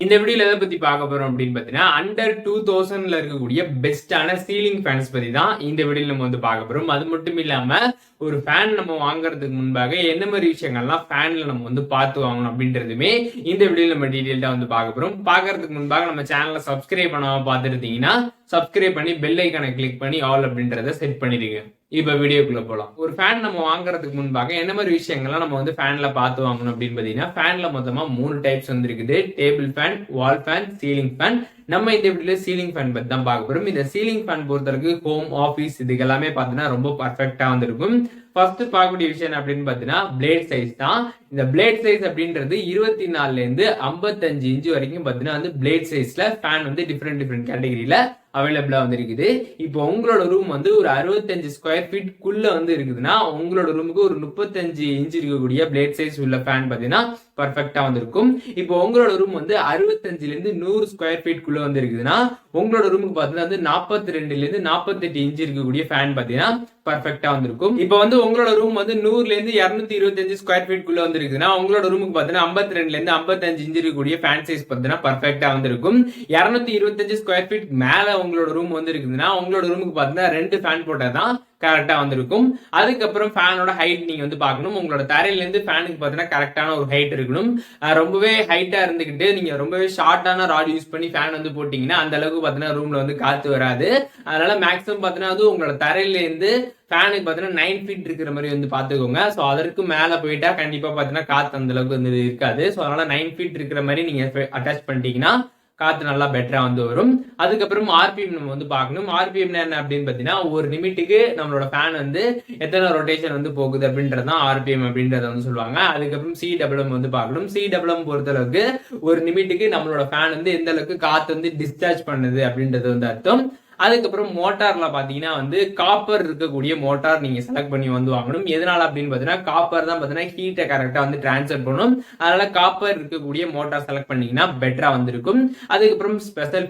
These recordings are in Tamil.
இந்த வீடியோல எதை பத்தி பார்க்க போறோம் அப்படின்னு பார்த்தீங்கன்னா அண்டர் 2000ல இருக்கக்கூடிய பெஸ்டான சீலிங் ஃபேன்ஸ் பத்தி தான் இந்த வீடியோல நம்ம வந்து பார்க்க போறோம். அது மட்டும் இல்லாம ஒரு ஃபேன் நம்ம வாங்குறதுக்கு முன்பாக என்ன மாதிரி விஷயங்கள்லாம் ஃபேன்ல நம்ம வந்து பார்த்து வாங்கணும் அப்படின்றதுமே இந்த வீடியோல நம்ம டீடைல்டா வந்து பார்க்க போறோம். பார்க்கறதுக்கு முன்பாக நம்ம சேனலை சப்ஸ்கிரைப் பண்ணாம பார்த்துருந்தீங்கன்னா சப்ஸ்கிரைப் பண்ணி பெல் ஐக்கானை கிளிக் பண்ணி ஆல் அப்படின்றத செட் பண்ணிடுங்க. இப்ப வீடியோக்குள்ள போலாம். ஒரு ஃபேன் நம்ம வாங்குறதுக்கு முன்பாக என்ன மாதிரி விஷயங்கள்லாம் நம்ம வந்து ஃபேன்ல பார்த்து வாங்கணும் அப்படின்னு பாத்தீங்கன்னா, ஃபேன்ல மொத்தமா 3 டைப்ஸ் வந்து இருக்குது. டேபிள் ஃபேன், வால் ஃபேன், சீலிங் ஃபேன். நம்ம இந்த வீடியோல சீலிங் ஃபேன் பத்தி தான் பார்க்க போறோம். இந்த சீலிங் ஃபேன் பொறுத்தவரைக்கு ஹோம், ஆபீஸ் இதுக்கு எல்லாமே பாத்தீங்கன்னா ரொம்ப பர்ஃபெக்டா வந்திருக்கும். ஃபர்ஸ்ட் பார்க்கக்கூடிய விஷயம் அப்படின்னு பாத்தீங்கன்னா பிளேட் சைஸ் தான். இந்த பிளேட் சைஸ் அப்படின்றது 24ல இருந்து 55 இன்ச் வரைக்கும் பாத்தீங்கன்னா வந்து பிளேட் சைஸ்ல ஃபேன் வந்து டிஃப்ரெண்ட் கேட்டகரியில அவைலபிளா வந்து இருக்குது. இப்போ உங்களோட ரூம் வந்து ஒரு 65 ஸ்கொயர் ஃபீட் குள்ள வந்து இருக்குதுன்னா உங்களோட ரூமுக்கு ஒரு 35 இன்ச் இருக்கக்கூடிய பிளேட் சைஸ் உள்ள ஃபேன் பாத்தீங்கன்னா பர்ஃபெக்டா வந்திருக்கும். இப்போ உங்களோட ரூம் வந்து 65ல இருந்து 100 ஸ்கொயர் ஃபீட் குள்ள வந்து இருக்குதுன்னா உங்களோட ரூமுக்கு பாத்தீங்கன்னா வந்து 42ல இருந்து 48 இன்ச் இருக்கக்கூடிய ஃபேன் பாத்தீங்கன்னா பர்ஃபெக்டா வந்திருக்கும். இப்போ வந்து உங்களோட ரூம் வந்து 100ல இருந்து 225 ஸ்கொயர் ஃபீட் குள்ள வந்து இருக்குதுன்னா உங்களோட ரூமுக்கு பாத்தீங்கன்னா 52ல இருந்து 55 இன்ச் இருக்கக்கூடிய ஃபேன் சைஸ் பாத்தீங்கன்னா பர்ஃபெக்டா வந்திருக்கும். 225 ஸ்கொயர் ஃபீட் மேல உங்களோட ரூம் வந்து இருக்குதுன்னா உங்களோட ரூமுக்கு பாத்தீங்கன்னா 2 ஃபேன் போட்டதான் கரெக்டா வந்திருக்கும். அதுக்கப்புறம் ஃபேனோட ஹைட் நீங்க வந்து பார்க்கணும். உங்களோட தரையில இருந்து ஃபேனுக்கு பாத்தீங்கன்னா கரெக்டான ஒரு ஹைட் இருக்கணும். ரொம்பவே ஹைட்டா இருந்துகிட்டு நீங்க ரொம்பவே ஷார்ட்டான ராட் யூஸ் பண்ணி ஃபேன் வந்து போட்டீங்கன்னா அந்த அளவுக்கு பாத்தீங்கன்னா ரூம்ல வந்து காத்து வராது. அதனால மேக்ஸிமம் பாத்தீங்கன்னா அது உங்களோட தரையில இருந்து ஃபேனுக்கு பாத்தீங்கன்னா 9 ஃபீட் இருக்கிற மாதிரி வந்து பாத்துக்கோங்க. சோ அதற்கு மேல போயிட்டா கண்டிப்பா பாத்தீங்கன்னா காத்து அந்த அளவுக்கு வந்து இருக்காது. சோ அதனால 9 ஃபீட் இருக்கிற மாதிரி நீங்க அட்டாச் பண்ணிட்டீங்கன்னா காத்து நல்லா பெட்டரா வந்து வரும். அதுக்கப்புறம் ஆர்பிஎம் நம்ம வந்து பார்க்கணும். ஆர்பிஎம் என்ன அப்படின்னு பாத்தீங்கன்னா ஒரு நிமிட்டுக்கு நம்மளோட ஃபேன் வந்து எத்தனை ரொட்டேஷன் வந்து போகுது அப்படின்றதான் ஆர்பிஎம் அப்படின்றத வந்து சொல்லுவாங்க. அதுக்கப்புறம் சிடபிள்யூஎம் வந்து பார்க்கணும். சிடபிள்யூஎம் பொறுத்த அளவுக்கு ஒரு நிமிட்டுக்கு நம்மளோட ஃபேன் வந்து எந்த அளவுக்கு காத்து வந்து டிஸ்சார்ஜ் பண்ணுது அப்படின்றது வந்து அர்த்தம். அதுக்கப்புறம் மோட்டார்ல பாத்தீங்கன்னா வந்து காப்பர் இருக்கக்கூடிய மோட்டார் நீங்க செலக்ட் பண்ணி வந்து வாங்கணும். எதனால அப்படின்னு பாத்தீங்கன்னா காப்பர் தான் பாத்தீங்கன்னா ஹீட்டை கரெக்டா வந்து டிரான்ஸ்ஃபர் பண்ணும். அதனால காப்பர் இருக்கக்கூடிய மோட்டார் செலக்ட் பண்ணீங்கன்னா பெட்டரா வந்திருக்கும். அதுக்கப்புறம் ஸ்பெஷல்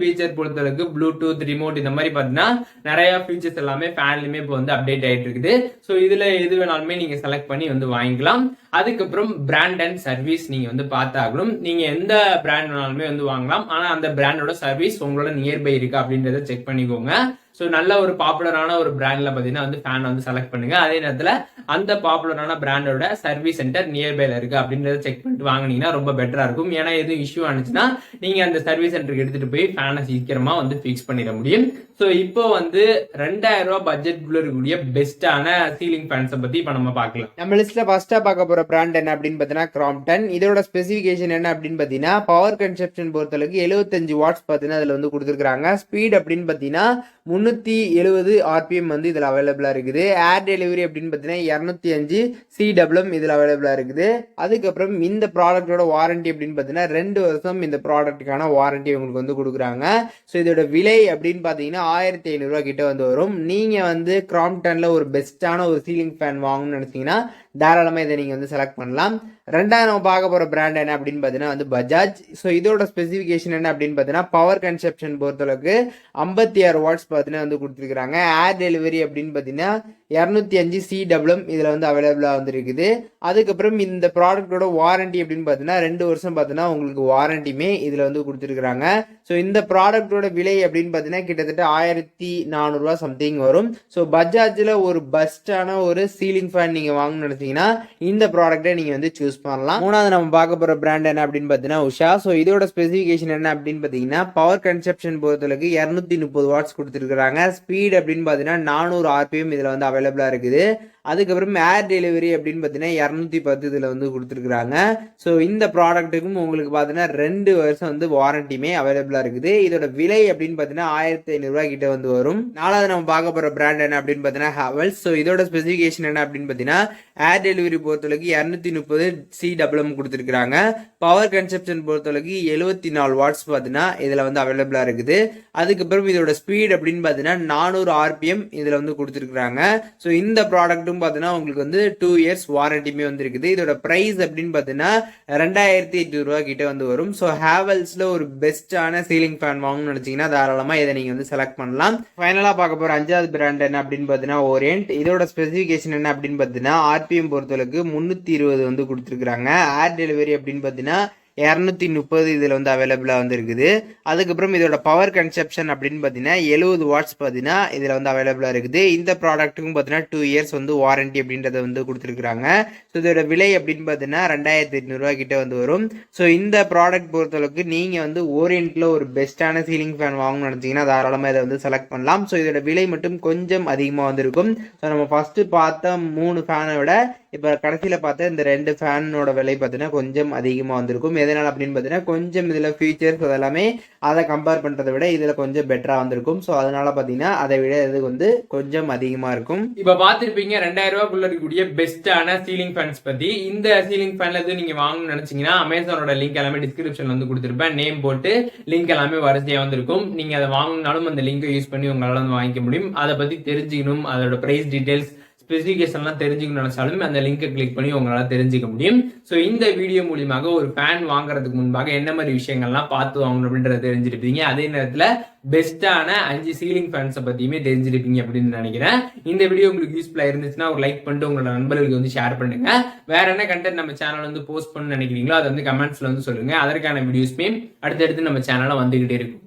ஃபீச்சர் பொறுத்தளவுக்கு ப்ளூடூத், ரிமோட் இந்த மாதிரி பாத்தீங்கன்னா நிறைய ஃபீச்சர்ஸ் எல்லாமே ஃபேன்லயுமே இப்போ வந்து அப்டேட் ஆயிட்டு இருக்குது. ஸோ இதுல எது வேணாலுமே நீங்க செலக்ட் பண்ணி வந்து வாங்கிக்கலாம். அதுக்கப்புறம் பிராண்ட் அண்ட் சர்வீஸ் நீங்க வந்து பார்த்தாகணும். நீங்க எந்த பிராண்ட் வேணாலுமே வந்து வாங்கலாம். ஆனா அந்த பிராண்டோட சர்வீஸ் உங்களோட நியர்பை இருக்கா அப்படின்றத செக் பண்ணிக்கோங்க. ஸோ நல்ல ஒரு பாப்புலரான ஒரு பிராண்ட்ல பாத்தீங்கன்னா வந்து ஃபேன் வந்து செலக்ட் பண்ணுங்க. அதே நேரத்தில் அந்த பாப்புலரான பிராண்டோட சர்வீஸ் சென்டர் நியர்பைல இருக்கு அப்படின்றத செக் பண்ணிட்டு வாங்கினீங்கன்னா ரொம்ப பெட்டரா இருக்கும். ஏன்னா எதுவும் இஷ்யூ ஆனிச்சுன்னா நீங்க அந்த சர்வீஸ் சென்டருக்கு எடுத்துட்டு போய் ஃபேனை சீக்கிரமா வந்து ஃபிக்ஸ் பண்ணிட முடியும். ஸோ இப்போ வந்து 2000 ரூபாய் பட்ஜெட்குள்ள இருக்கக்கூடிய பெஸ்டான சீலிங் ஃபேன்ஸை பத்தி இப்போ நம்ம பார்க்கலாம். நம்ம லிஸ்ட்ல ஃபர்ஸ்டா பார்க்க போற பிராண்ட் என்ன அப்படின்னு பாத்தீங்கன்னா கிராம்டன். இதோட ஸ்பெசிபிகேஷன் என்ன அப்படின்னு பாத்தீங்கன்னா பவர் கன்சப்ஷன் பொறுத்தளவுக்கு 75 வாட்ஸ் பாத்தீங்கன்னா அதுல வந்து கொடுத்துருக்காங்க. ஸ்பீட் அப்படின்னு பாத்தீங்கன்னா 370 ஆர்பிஎம் வந்து இதுல அவைலபிளா இருக்குது. ஏர் டெலிவரி அப்படின்னு பாத்தீங்கன்னா 205 சிடபிள்யூஎம் இதுல அவைலபிளா இருக்குது. அதுக்கப்புறம் இந்த ப்ராடக்டோட வாரண்டி அப்படின்னு பாத்தீங்கன்னா 2 வருஷம் இந்த ப்ராடக்ட்டுக்கான வாரண்டி உங்களுக்கு வந்து கொடுக்குறாங்க. ஸோ இதோட விலை அப்படின்னு பாத்தீங்கன்னா 1500 ரூபாய் கிட்ட வந்து வரும். நீங்க வந்து கிராம்டன்ல ஒரு பெஸ்டான ஒரு சீலிங் ஃபேன் வாங்கணும்னு நினைச்சீங்கன்னா தாராளமா இதை நீங்க வந்து செலக்ட் பண்ணலாம். ரெண்டாவது நம்ம பார்க்க போற பிராண்ட் என்ன அப்படின்னு பாத்தீங்கன்னா வந்து பஜாஜ். ஸோ இதோட ஸ்பெசிபிகேஷன் என்ன அப்படின்னு பாத்தீங்கன்னா பவர் கன்சப்ஷன் பொறுத்தளவுக்கு 56 வாட்ஸ் பாத்தீங்கன்னா வந்து கொடுத்துருக்காங்க. ஏர் டெலிவரி அப்படின்னு பாத்தீங்கன்னா 205 சிடபிள்யூஎம் இதுல வந்து அவைலபிளா வந்து இருக்குது. அதுக்கப்புறம் இந்த ப்ராடக்டோட வாரண்டி அப்படின்னு பாத்தீங்கன்னா 2 வருஷம் பாத்தீங்கன்னா உங்களுக்கு வாரண்டியுமே இதுல வந்து கொடுத்துருக்காங்க. ஸோ இந்த ப்ராடக்டோட விலை அப்படின்னு பாத்தீங்கன்னா கிட்டத்தட்ட 1400 ரூபாய் சம்திங் வரும். ஸோ பஜாஜ்ல ஒரு பெஸ்டான ஒரு சீலிங் ஃபேன் நீங்க வாங்கணும்னு நினைச்சீங்கன்னா இந்த ப்ராடக்டை நீங்க வந்து சூஸ் பண்ணலாம். மூணாவது நம்ம பார்க்க போற பிராண்ட் என்ன அப்படின்னு பாத்தீங்கன்னா உஷா. ஸோ இதோட ஸ்பெசிபிகேஷன் என்ன அப்படின்னு பாத்தீங்கன்னா பவர் கன்சப்ஷன் பொறுத்தளவுக்கு 230 வாட்ஸ் கொடுத்துருக்காங்க. ஸ்பீட் அப்படின்னு பாத்தீங்கன்னா 400 ஆர்பிஎம் இதுல வந்து அவைலபிளா இருக்குது. அதுக்கப்புறம் ஏர் டெலிவரி அப்படின்னு பார்த்தீங்கன்னா 210 இதில் வந்து கொடுத்துருக்குறாங்க. ஸோ இந்த ப்ராடக்ட்டுக்கும் உங்களுக்கு பார்த்தீங்கன்னா 2 வருஷம் வந்து வாரண்டியுமே அவைலபிளாக இருக்குது. இதோட விலை அப்படின்னு பார்த்தீங்கன்னா 1500 ரூபாய் கிட்ட வந்து வரும். நாலாவது நம்ம பார்க்க போகிற பிராண்ட் என்ன அப்படின்னு பார்த்தீங்கன்னா ஹேவல்ஸ். ஸோ இதோட ஸ்பெசிஃபிகேஷன் என்ன அப்படின்னு பார்த்தீங்கன்னா ஏர் டெலிவரி பொறுத்தளவுக்கு 230 சிடபிள்யூஎம் கொடுத்துருக்காங்க. பவர் கன்சப்ஷன் பொறுத்தளவுக்கு 74 வாட்ஸ் பார்த்தீங்கன்னா இதில் வந்து அவைலபிளாக இருக்குது. அதுக்கப்புறம் இதோட ஸ்பீட் அப்படின்னு பார்த்தீங்கன்னா 400 ஆர்பிஎம் இதில் வந்து கொடுத்துருக்காங்க. ஸோ இந்த ப்ராடக்ட்டும் பாத்தீங்கன்னா உங்களுக்கு வந்து 2 இயர்ஸ் வாரண்டியுமே வந்து இருக்குது. இதோட பிரைஸ் அப்படின்னு பாத்தீங்கன்னா 2800 ரூபாய் கிட்ட வந்து வரும். ஸோ ஹேவல்ஸ்ல ஒரு பெஸ்டான சீலிங் ஃபேன் வாங்கணும்னு நினைச்சீங்கன்னா தாராளமா இதை நீங்க வந்து செலக்ட் பண்ணலாம். ஃபைனலா பார்க்க போற அஞ்சாவது பிராண்ட் என்ன அப்படின்னு பாத்தீங்கன்னா ஓரியன்ட். இதோட ஸ்பெசிபிகேஷன் என்ன அப்படின்னு பாத்தீங்கன்னா ஆர்பிஎம் பொறுத்தளவுக்கு 320 வந்து கொடுத்துருக்காங்க. ஏர் டெலிவரி அப்படின்னு பாத்தீங்கன்னா 230 இதில் வந்து அவைலபிளாக வந்து இருக்குது. அதுக்கப்புறம் இதோட பவர் கன்சப்ஷன் அப்படின்னு பார்த்தீங்கன்னா 70 வாட்ஸ் பார்த்தீங்கன்னா இதில் வந்து அவைலபிளாக இருக்குது. இந்த ப்ராடக்ட்டுக்கும் பார்த்தீங்கன்னா 2 இயர்ஸ் வந்து வாரண்டி அப்படின்றத வந்து கொடுத்துருக்குறாங்க. ஸோ இதோட விலை அப்படின்னு பார்த்தீங்கன்னா 2800 கிட்ட வந்து வரும். ஸோ இந்த ப்ராடக்ட் பொறுத்தளவுக்கு நீங்கள் வந்து ஓரியன்ட்டில் ஒரு பெஸ்ட்டான சீலிங் ஃபேன் வாங்கணும்னு நினச்சிங்கன்னா தாராளமாக இதை வந்து செலக்ட் பண்ணலாம். ஸோ இதோட விலை மட்டும் கொஞ்சம் அதிகமாக வந்திருக்கும். ஸோ நம்ம ஃபஸ்ட்டு பார்த்த 3 ஃபேனை விட இப்போ கடைசியில் பார்த்த இந்த 2 ஃபேனோட விலை பார்த்தீங்கன்னா கொஞ்சம் அதிகமாக வந்திருக்கும். எதனால் அப்படின்னு பார்த்தீங்கன்னா கொஞ்சம் இதில் ஃபீச்சர்ஸ் அதெல்லாமே அதை கம்பேர் பண்ணுறதை விட இதில் கொஞ்சம் பெட்டராக வந்திருக்கும். ஸோ அதனால பார்த்தீங்கன்னா அதை விட இது வந்து கொஞ்சம் அதிகமாக இருக்கும். இப்போ பார்த்துருப்பீங்க 2000 ரூபாய்க்குள்ள இருக்கக்கூடிய பெஸ்ட்டான சீலிங் ஃபேன்ஸ் பற்றி. இந்த சீலிங் ஃபேன்ல எதுவும் நீங்கள் வாங்கணும்னு நினச்சிங்கன்னா அமேசானோட லிங்க் எல்லாமே டிஸ்கிரிப்ஷன் வந்து கொடுத்துருப்பேன். நேம் போட்டு லிங்க் எல்லாமே வரிசையாக வந்திருக்கும். நீங்கள் அதை வாங்கினாலும் அந்த லிங்கை யூஸ் பண்ணி உங்களால் வந்து வாங்கிக்க முடியும். அதை பற்றி தெரிஞ்சுக்கணும், அதோட ப்ரைஸ் டீட்டெயில்ஸ் ஸ்பெசிஃபிகேஷன்லாம் தெரிஞ்சுக்கணும்னு நினைச்சாலும் அந்த லிங்கை கிளிக் பண்ணி உங்களால் தெரிஞ்சுக்க முடியும். ஸோ இந்த வீடியோ மூலியமாக ஒரு ஃபேன் வாங்குறதுக்கு முன்பாக என்ன மாதிரி விஷயங்கள்லாம் பார்த்து வாங்கணும் அப்படின்றத தெரிஞ்சிருப்பீங்க. அதே நேரத்தில் பெஸ்ட்டான 5 சீலிங் ஃபேன்ஸை பற்றியுமே தெரிஞ்சிருப்பீங்க அப்படின்னு நினைக்கிறேன். இந்த வீடியோ உங்களுக்கு யூஸ்ஃபுல்லாக இருந்துச்சுன்னா ஒரு லைக் பண்ணிட்டு உங்களோட நண்பர்களுக்கு வந்து ஷேர் பண்ணுங்க. வேற என்ன கண்டென்ட் நம்ம சேனல் வந்து போஸ்ட் பண்ண நினைக்கிறீங்களோ அதை வந்து கமெண்ட்ஸ்ல வந்து சொல்லுங்க. அதற்கான வீடியோஸ்மே அடுத்தடுத்து நம்ம சேனலில் வந்துகிட்டே இருக்கும்.